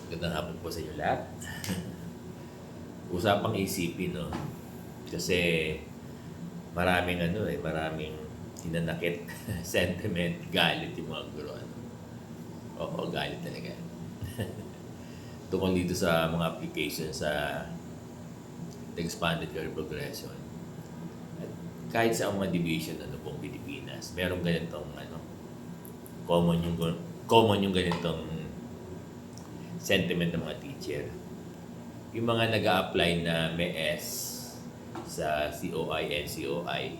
Magandang hapon po sa inyo lahat. Usapang isipin, no? Kasi maraming hinanakit, sentiment, galit yung mga guro. Ano? Oo, galit talaga. Tungkol dito sa mga applications sa expanded career progression. At kahit sa mga division pong Pilipinas, merong ganitong common yung ganitong sentiment ng mga teacher. Yung mga nag-a-apply na may S sa COI, NCOI.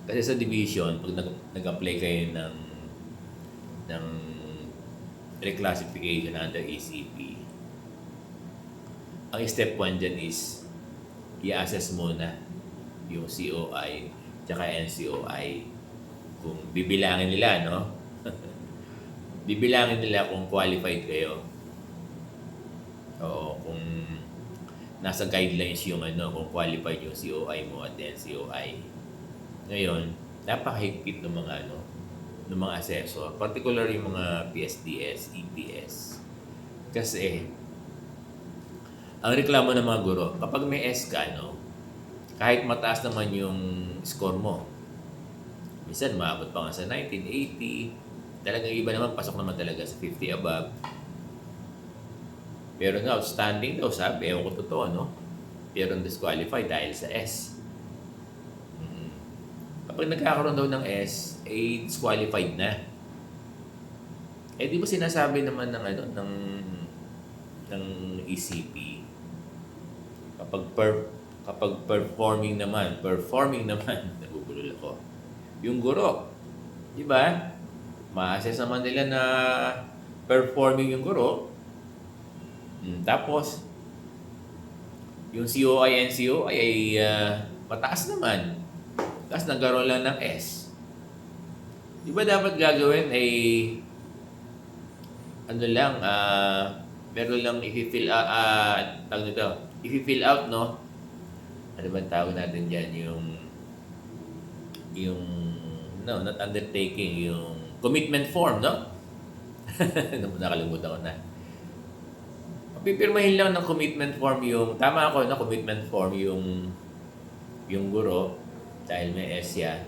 Kasi sa division, pag nag-apply kayo ng reclassification under ACP, ang step 1 dyan is i-assess muna yung COI tsaka NCOI. Kung bibilangin nila, no? Bibilangin nila kung qualified kayo. Oo, kung nasa guidelines yung kung qualified yung COI mo at NCOI. Ngayon, napakahigpit ng mga ng mga assessor, particular yung mga PSDS, EPS. Kasi ang reklamo ng mga guro, kapag may S ka, kahit mataas naman yung score mo, minsan maabot pa nga sa 1980, talagang iba naman, pasok naman talaga sa 50 above. Pero outstanding daw, sabi, ewan ko totoo, pero disqualified dahil sa S. Kapag nagkakaroon daw ng S, disqualified na. Di ba sinasabi naman ng ECP, kapag performing naman, nabubulol ako, yung guro, di ba? Ma-assess naman nila na performing yung guro. Tapos, yung COI, NCOI ay mataas naman. Tapos nagkaroon lang ng S. Di ba dapat gagawin ay meron lang i-fill out, i-fill out, no? Ano ba tawag natin dyan? Not undertaking, yung commitment form, no? Nakalimutan ko na. Pipirmahin lang ng commitment form tama ako na commitment form yung guro, dahil may S yan.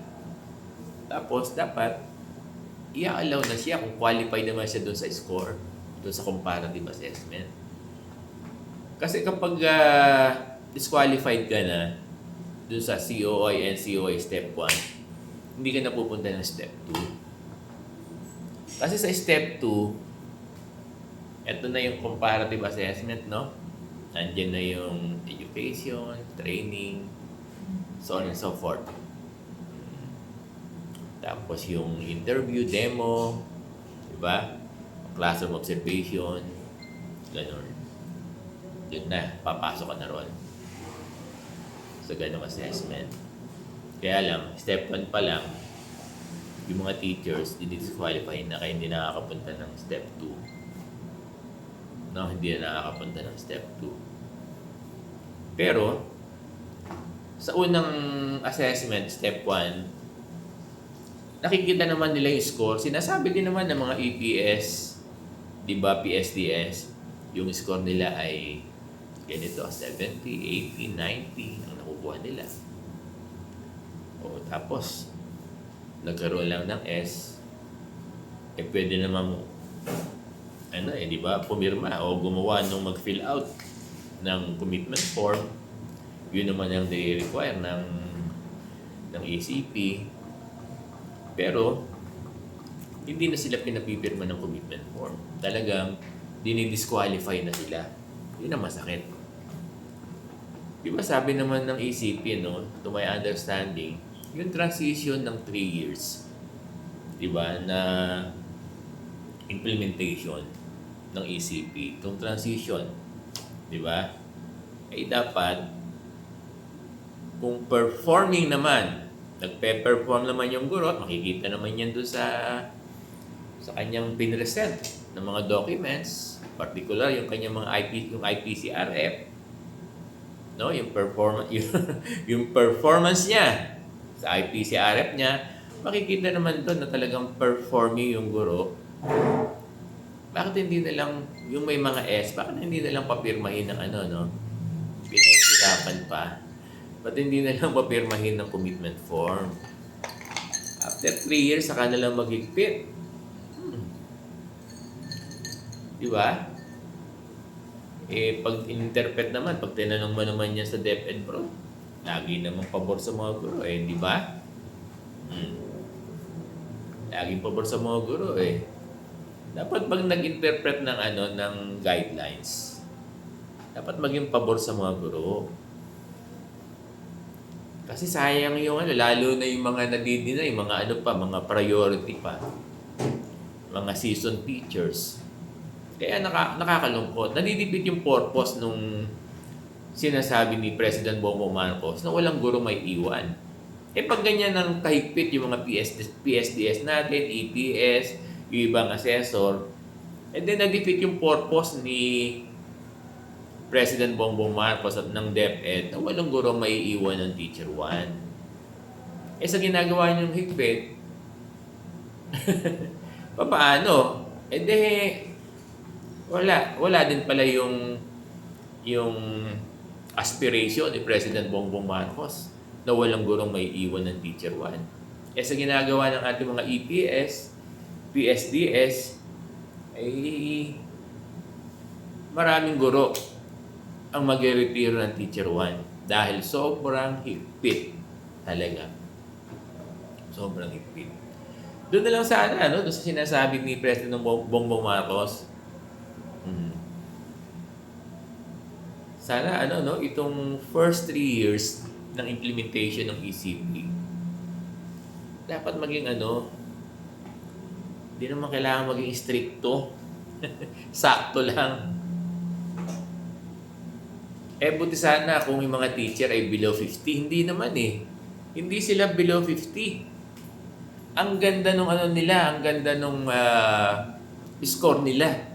Tapos, dapat, i-allow na siya kung qualified naman siya doon sa score, doon sa comparative assessment. Kasi kapag disqualified ka na doon sa COI, NCOI step 1, hindi ka na pupunta ng step 2. Kasi sa step 2, ito na yung comparative assessment, no? Nandiyan na yung education, training, so on and so forth. Tapos yung interview, demo, di ba? Classroom observation, gano'n. Yun na, papasok ka na ron sa ganong assessment. Kaya lang, step 1 pa lang, yung mga teachers, disqualify na kaya hindi nakakapunta ng step 2. Hindi na nakakapunta ng step 2. Pero, sa unang assessment, step 1, nakikita naman nila yung score. Sinasabi din naman ng mga EPS, di ba, PSDS, yung score nila ay ganito, 70, 80, 90 ang nakukuha nila. Tapos, nagkaroon lang ng S, pwede naman di ba, pumirma o gumawa nung mag-fill out ng commitment form. Yun naman ang require ng ECP. Pero, hindi na sila pinapipirma ng commitment form. Talagang, dinidisqualify na sila. Yun ang masakit. Di ba sabi naman ng ECP, to my understanding, yung transition ng 3 years, di ba, na implementation ng ECP, itong transition, di ba, ay dapat, kung performing naman, nagpe-perform naman yung guro, makikita naman yan doon sa kanyang pinresent ng mga documents, particular yung kanyang mga yung IPCRF, yung performance yung performance niya sa IPCRF niya, makikita naman doon na talagang performing yung guro. Bakit hindi na lang, yung may mga S, bakit hindi na lang papirmahin ng ano, no? Pinahihirapan pa. Ba't hindi na lang papirmahin ng commitment form? After 3 years, saka na lang maghigpit. Di ba? Eh, pag interpret naman, pag tinanong mo naman niya sa DepEd bro, lagi namang pabor sa mga guro eh, di ba? Laging pabor sa mga guro eh. Dapat pag nag-interpret ng ano, ng guidelines, dapat maging pabor sa mga guro. Kasi sayang yung ano, lalo na yung mga nadidina, yung mga ano pa, mga priority pa. Mga seasoned teachers. Kaya nakakalungkot. Nadidipit yung purpose nung sinasabi ni President Bongbong Marcos na walang guro may iwan. Eh pag ganyan ng kahigpit yung mga PSDS natin, EPS, yung ibang assessor, and then nadipit yung purpose ni President Bongbong Marcos at ng DepEd na walang guro may iwan ng Teacher 1. Eh sa ginagawa niyong higpit, paano? Eh de, wala din pala yung aspiration ni President Bongbong Marcos na walang gurong may iwan ng Teacher 1. Eh sa ginagawa ng ating mga EPS, PSDS, ay maraming guro ang mag-retiro ng Teacher 1 dahil sobrang higpit talaga. Sobrang higpit. Doon na lang sana, doon sa sinasabi ni President Bongbong Marcos, sana itong first 3 years ng implementation ng ECP, dapat maging hindi naman kailangan maging stricto. Sakto lang. Eh buti sana kung yung mga teacher ay below 50. Hindi naman eh. Hindi sila below 50. Ang ganda nung nila, ang ganda nung score nila.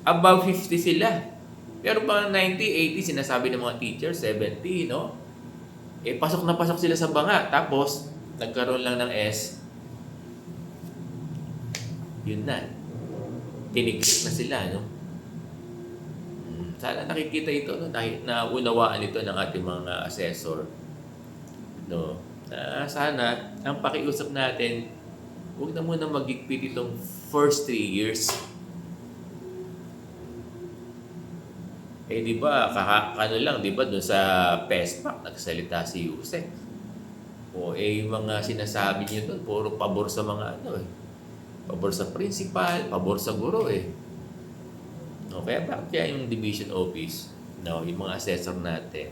Above 50 sila. Pero pang 90, 80, sinasabi ng mga teacher, 70, no? Eh, pasok na pasok sila sa banga. Tapos, nagkaroon lang ng S. Yun na. Tinikit na sila, no? Sana nakikita ito, no? Naunawaan ito ng ating mga assessor. No? Sana, ang pakiusap natin, huwag na muna magigpit itong first 3 years. Eh, di ba, di ba, doon sa PESPAC, nagsalita si Yusek. O, yung mga sinasabi niyo doon, puro pabor sa mga pabor sa principal, pabor sa guro No, kaya bakit kaya yung division office, yung mga assessor natin,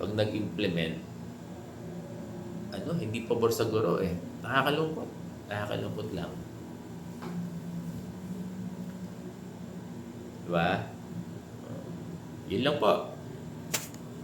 pag nag-implement, hindi pabor sa guro Nakakalungkot. Nakakalungkot lang. Diba? Yun lang po.